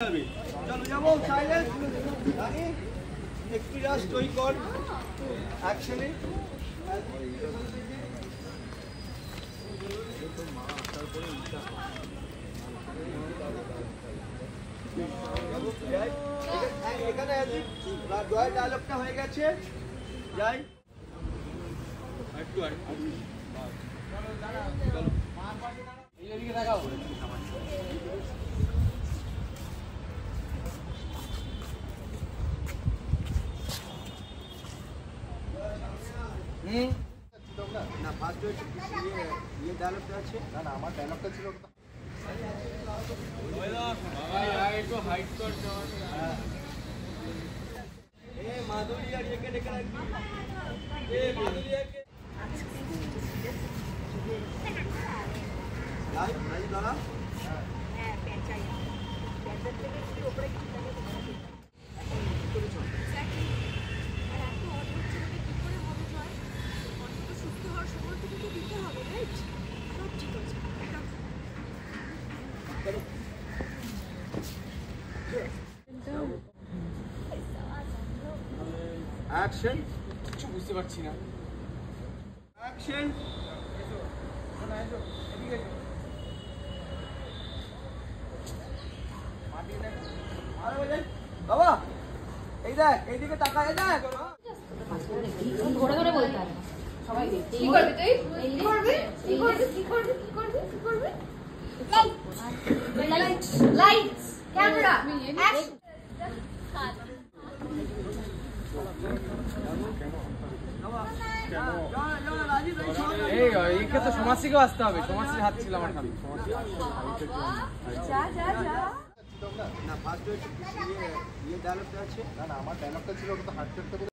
चलो जाओ साइलेंस रानी experience story call actually এখানে আছে জয় ডায়লগটা হয়ে গেছে যাই একটু চলো দাঁড়া চলো মার পাশে দাঁড়াও এইদিকে দেখাও না ফার্স্ট ये डायलॉग আছে না না আমার ডায়লগটা ছিল একটু হাইট কর এ মাধুরী আর একে ডেকে রাখবি এ মাধুরী একে লাইভ লাইভ দাঁড়া হ্যাঁ পেঁচাই পেঁচার থেকে একটু উপরে অ্যাকশন কিছু বুঝতে পারছি না অ্যাকশন বাবা এই দেখ এইদিকে তাকা এই দেখ ঘোরে ঘোরে বলতে হবে সবাই কি করবি তুই কি করবি কি করবি কি করবি কি করবি কি করবি লাইটস লাইটস ক্যামেরা অ্যাকশন এই একে তো সমাজসিকে আসতে হবে সমাজসিক হাত ছিল আমার সামনে যা যা যা না ফার্স্ট ये डायलॉग আছে না না আমার ডায়লগটা ছিল ওটা তো হার্ট